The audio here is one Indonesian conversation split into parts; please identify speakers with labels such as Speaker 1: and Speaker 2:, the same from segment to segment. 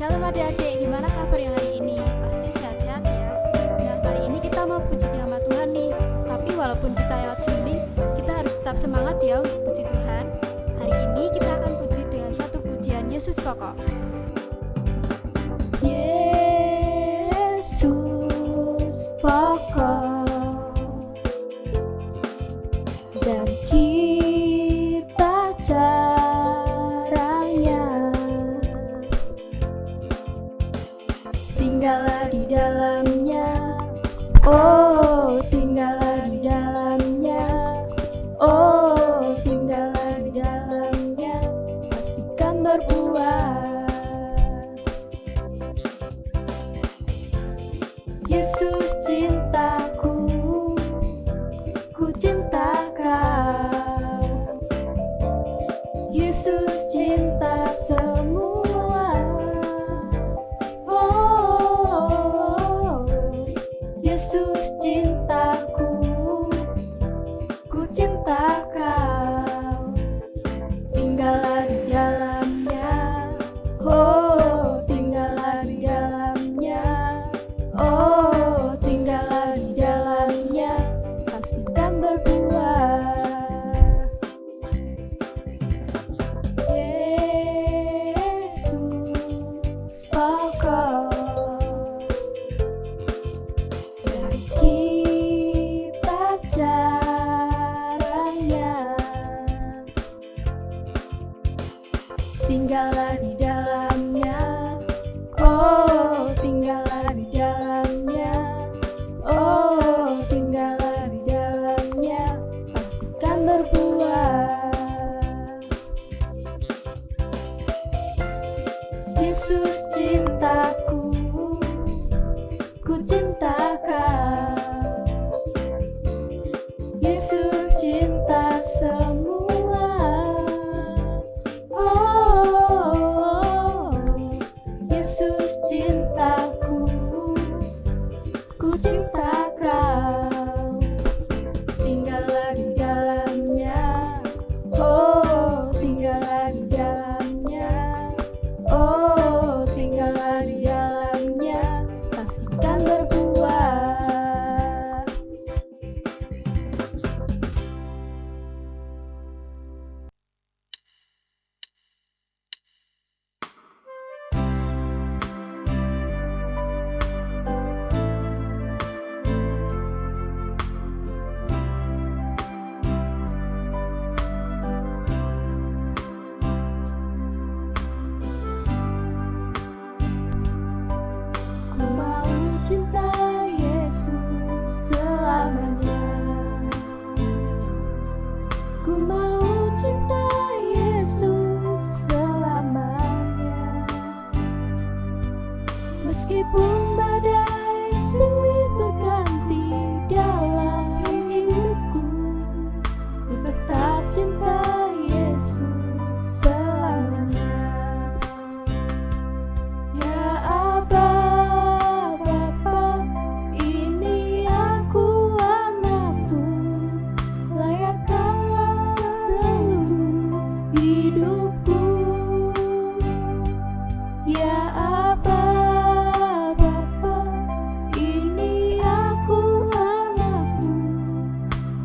Speaker 1: Shalom adik-adik, gimana kabarnya hari ini? Pasti sehat-sehat ya. Nah, kali ini kita mau puji nama Tuhan nih. Tapi walaupun kita lewat sini, kita harus tetap semangat ya untuk puji Tuhan. Hari ini kita akan puji dengan satu pujian Yesus pokok. Yesus pokok, dan kita jarangnya tinggallah di dalamnya, oh tinggallah di dalamnya, oh tinggallah di dalamnya, pastikan berbuah. Yesus cintaku, ku cinta kau. Yesus cinta semua. Oh, Yesus cintaku, ku cinta kau. Tinggallah di dalamnya, oh tinggallah di dalamnya, oh tinggallah di dalamnya, pastikan berbuah. Yesus pokok, dan kita jarangnya tinggallah di dalamnya, oh tinggallah di dalamnya, oh tinggallah di dalamnya, pastikan berbuah. Yesus cintaku, ku cinta kau. Yesus cinta semua. Oh, Yesus cintaku, ku cinta kau. Tinggallah di dalamnya, oh tinggallah di dalamnya, oh tinggallah di dalamnya, pastikan berbuah. Ku mau cinta Yesus selamanya. Ku mau cinta Yesus selamanya. Meskipun badai silih berganti dalam hidupku, ku tetap cinta Yesus selamanya. Ya Aba, Bapa, ini aku anakmu, layakkanlah seluruh hidupku. Ya Aba, Bapa, ini aku anakmu,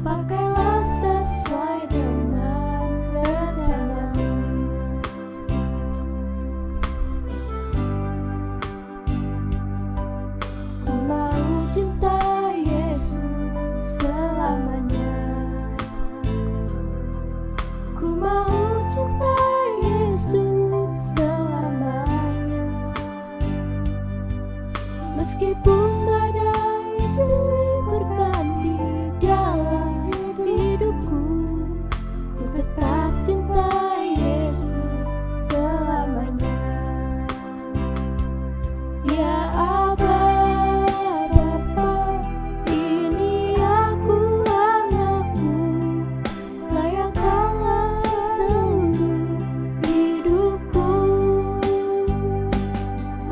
Speaker 1: pakailah sesuai dengan rencanamu. Ku mau cinta Yesus selamanya. Ku mau cinta Yesus selamanya. Meskipun badai silih berganti dalam hidupku, ku tetap cinta Yesus selamanya. Ya Aba, Bapa, ini aku anakmu, layakkanlah seluruh hidupku.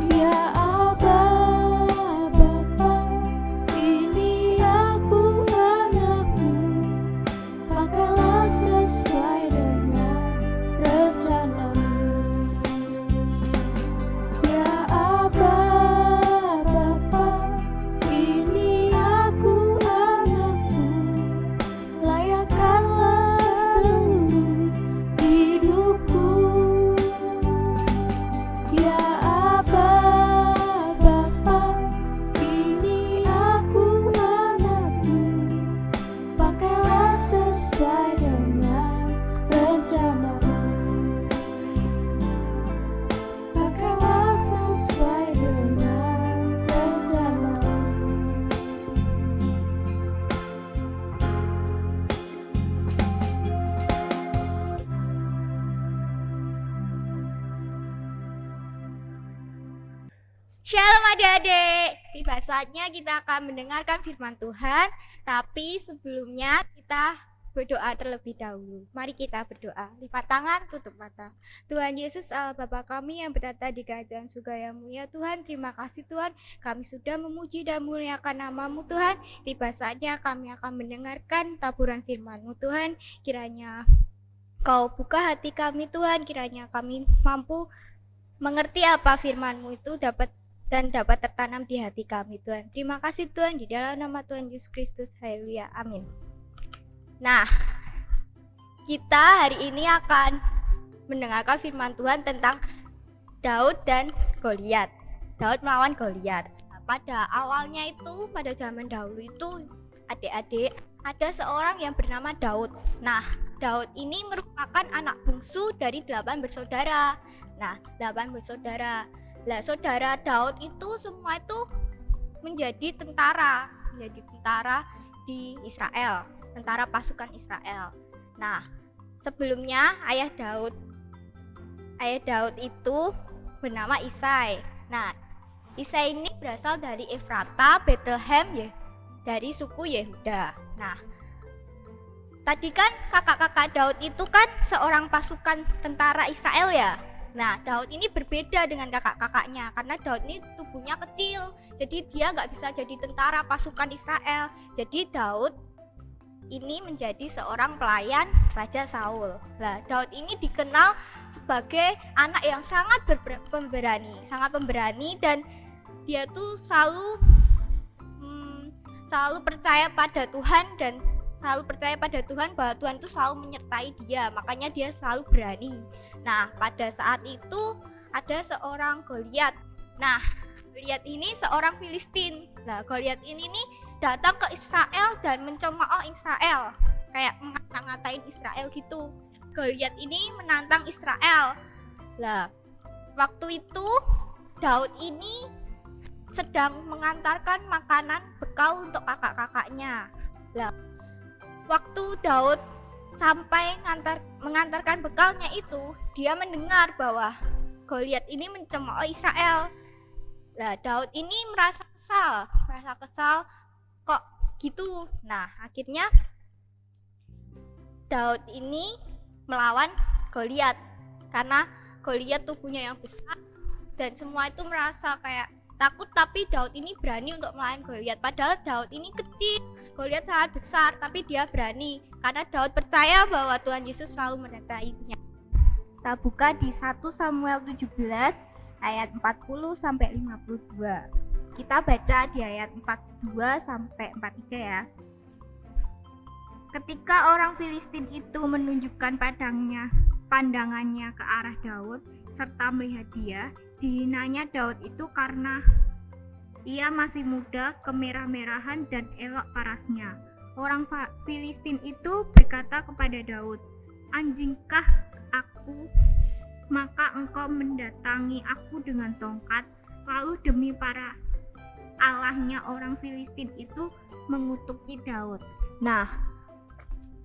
Speaker 1: Ya Aba, Bapa,
Speaker 2: Shalom adik-adik, tiba saatnya kita akan mendengarkan firman Tuhan. Tapi sebelumnya kita berdoa terlebih dahulu. Mari kita berdoa. Lipat tangan, tutup mata. Tuhan Yesus Allah Bapa kami yang bertata di kerajaan surga yang mulia, Tuhan, terima kasih Tuhan. Kami sudah memuji dan memuliakan nama-Mu Tuhan. Tiba saatnya kami akan mendengarkan taburan firman-Mu Tuhan. Kiranya Kau buka hati kami Tuhan, kiranya kami mampu mengerti apa firman-Mu itu dapat tertanam di hati kami Tuhan. Terima kasih Tuhan, di dalam nama Tuhan Yesus Kristus. Haleluya, amin. Nah, kita hari ini akan mendengarkan firman Tuhan tentang Daud dan Goliat. Daud melawan Goliat. Pada awalnya itu, pada zaman dahulu itu, adik-adik, ada seorang yang bernama Daud. Nah, Daud ini merupakan anak bungsu dari 8 bersaudara. Nah, 8 bersaudara. Lah, saudara Daud itu semua itu menjadi tentara di Israel, tentara pasukan Israel. Nah, sebelumnya ayah Daud itu bernama Isai. Nah, Isai ini berasal dari Efrata, Bethlehem ya, dari suku Yehuda. Nah, tadi kan kakak-kakak Daud itu kan seorang pasukan tentara Israel ya. Nah, Daud ini berbeda dengan kakak-kakaknya karena Daud ini tubuhnya kecil, jadi dia nggak bisa jadi tentara pasukan Israel. Jadi Daud ini menjadi seorang pelayan Raja Saul. Nah, Daud ini dikenal sebagai anak yang sangat pemberani dan dia tuh selalu percaya pada Tuhan dan selalu percaya pada Tuhan bahwa Tuhan itu selalu menyertai dia, makanya dia selalu berani. Nah, pada saat itu ada seorang Goliat. Nah, Goliat ini seorang Filistin. Nah, Goliat ini nih datang ke Israel dan mencemooh Israel, kayak ngata-ngatain Israel gitu. Goliat ini menantang Israel. Nah, waktu itu Daud ini sedang mengantarkan makanan bekal untuk kakak-kakaknya. Nah, waktu Daud sampai mengantarkan bekalnya itu, dia mendengar bahwa Goliat ini mencemooh Israel. Nah, Daud ini merasa kesal kok gitu. Nah, akhirnya Daud ini melawan Goliat karena Goliat tubuhnya yang besar dan semua itu merasa kayak takut, tapi Daud ini berani untuk melawan Goliat. Padahal Daud ini kecil, Goliat sangat besar, tapi dia berani karena Daud percaya bahwa Tuhan Yesus selalu menyertainya. Kita buka di 1 Samuel 17 ayat 40 sampai 52. Kita baca di ayat 42 sampai 43 ya. Ketika orang Filistin itu menunjukkan pandangannya ke arah Daud serta melihat dia, dihinanya Daud itu karena ia masih muda, kemerah-merahan dan elok parasnya. Orang Filistin itu berkata kepada Daud, "Anjingkah aku? Maka engkau mendatangi aku dengan tongkat." Lalu demi para allahnya orang Filistin itu mengutuki Daud. Nah,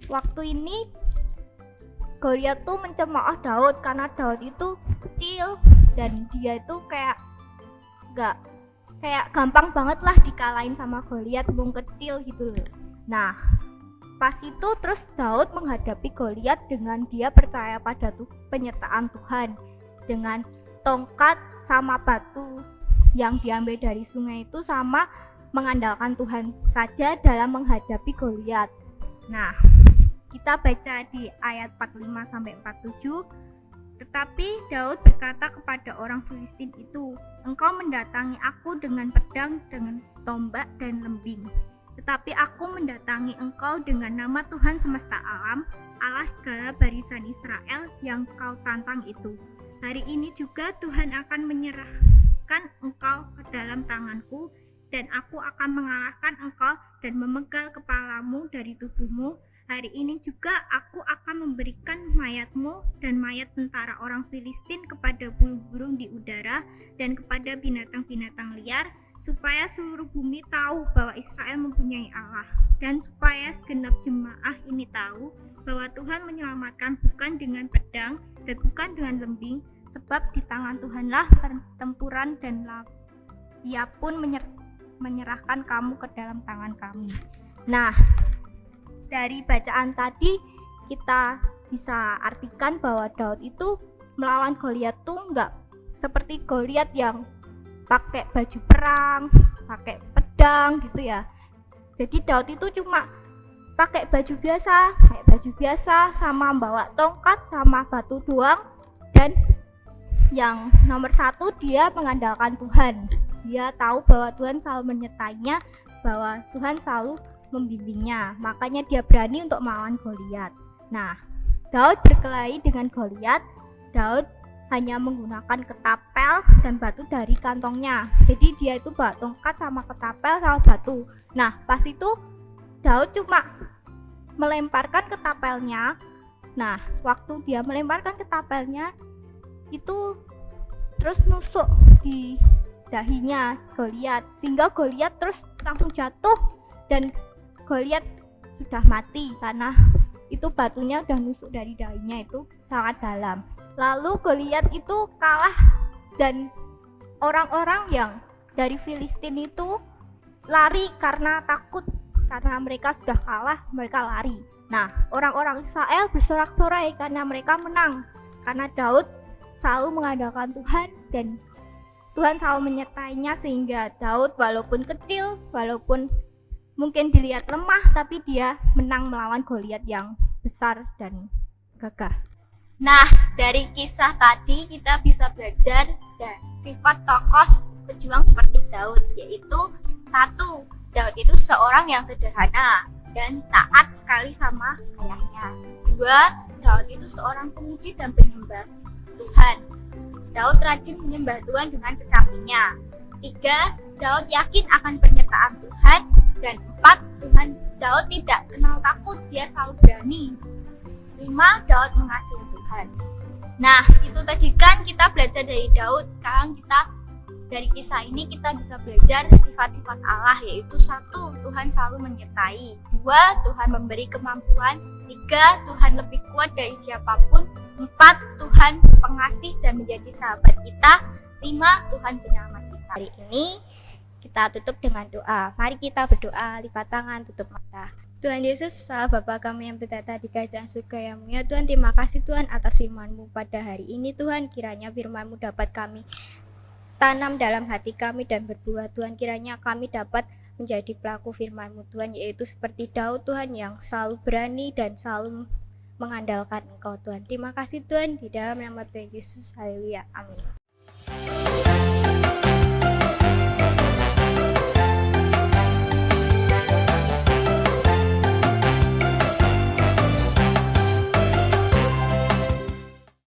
Speaker 2: waktu ini Goliat tuh mencemooh Daud karena Daud itu kecil dan dia itu kayak gampang banget lah dikalahin sama Goliat, wong kecil gitu loh. Nah, pas itu terus Daud menghadapi Goliat dengan dia percaya pada penyertaan Tuhan, dengan tongkat sama batu yang diambil dari sungai itu, sama mengandalkan Tuhan saja dalam menghadapi Goliat. Nah, kita baca di ayat 45 sampai 47. Tetapi Daud berkata kepada orang Filistin itu, "Engkau mendatangi aku dengan pedang, dengan tombak dan lembing. Tetapi aku mendatangi engkau dengan nama Tuhan semesta alam, Allah segala barisan Israel yang kau tantang itu. Hari ini juga Tuhan akan menyerahkan engkau ke dalam tanganku, dan aku akan mengalahkan engkau dan memegal kepalamu dari tubuhmu. Hari ini juga aku akan memberikan mayatmu dan mayat tentara orang Filistin kepada burung-burung di udara dan kepada binatang-binatang liar, supaya seluruh bumi tahu bahwa Israel mempunyai Allah, dan supaya segenap jemaah ini tahu bahwa Tuhan menyelamatkan bukan dengan pedang dan bukan dengan lembing, sebab di tangan Tuhanlah pertempuran dan Ia pun menyerahkan kamu ke dalam tangan kami. Nah, dari bacaan tadi kita bisa artikan bahwa Daud itu melawan Goliat tuh enggak seperti Goliat yang pakai baju perang, pakai pedang gitu ya. Jadi Daud itu cuma pakai baju biasa sama bawa tongkat sama batu doang. Dan yang nomor satu, dia mengandalkan Tuhan. Dia tahu bahwa Tuhan selalu menyertainya, bahwa Tuhan selalu membimbingnya. Makanya dia berani untuk melawan Goliat. Nah, Daud berkelahi dengan Goliat. Daud hanya menggunakan ketapel dan batu dari kantongnya. Jadi dia itu bawa tongkat sama ketapel sama batu. Nah, pas itu Daud cuma melemparkan ketapelnya. Nah, waktu dia melemparkan ketapelnya itu terus nusuk di dahinya Goliat, sehingga Goliat terus langsung jatuh dan Goliat sudah mati karena itu batunya udah nusuk dari dahinya itu sangat dalam. Lalu Goliat itu kalah dan orang-orang yang dari Filistin itu lari karena takut, karena mereka sudah kalah, mereka lari. Nah, orang-orang Israel bersorak-sorai karena mereka menang, karena Daud selalu mengandalkan Tuhan dan Tuhan selalu menyertainya, sehingga Daud walaupun kecil, walaupun mungkin dilihat lemah, tapi dia menang melawan Goliat yang besar dan gagah. Nah, dari kisah tadi kita bisa belajar dan sifat tokoh pejuang seperti Daud, yaitu 1. Daud itu seorang yang sederhana dan taat sekali sama ayahnya. 2. Daud itu seorang pemuji dan penyembah Tuhan. Daud rajin menyembah Tuhan dengan tetapinya. 3. Daud yakin akan penyertaan Tuhan. Dan 4. Daud tidak kenal takut, dia selalu berani. 5. Daud mengasihi Tuhan. Nah, itu tadi kan kita belajar dari Daud. Sekarang kita dari kisah ini kita bisa belajar sifat-sifat Allah, yaitu 1. Tuhan selalu menyertai. 2. Tuhan memberi kemampuan. 3. Tuhan lebih kuat dari siapapun. 4. Tuhan pengasih dan menjadi sahabat kita. 5. Tuhan penyelamat kita. Hari ini kita tutup dengan doa. Mari kita berdoa, lipat tangan, tutup mata. Tuhan Yesus, Allah Bapa kami yang bertata di kerajaan surga yang mulia, Tuhan, terima kasih Tuhan atas firman-Mu pada hari ini. Tuhan, kiranya firman-Mu dapat kami tanam dalam hati kami dan berbuah. Tuhan, kiranya kami dapat menjadi pelaku firman-Mu Tuhan, yaitu seperti Daud Tuhan yang selalu berani dan selalu mengandalkan Engkau Tuhan. Terima kasih Tuhan, di dalam nama Tuhan Yesus, haleluya, amin.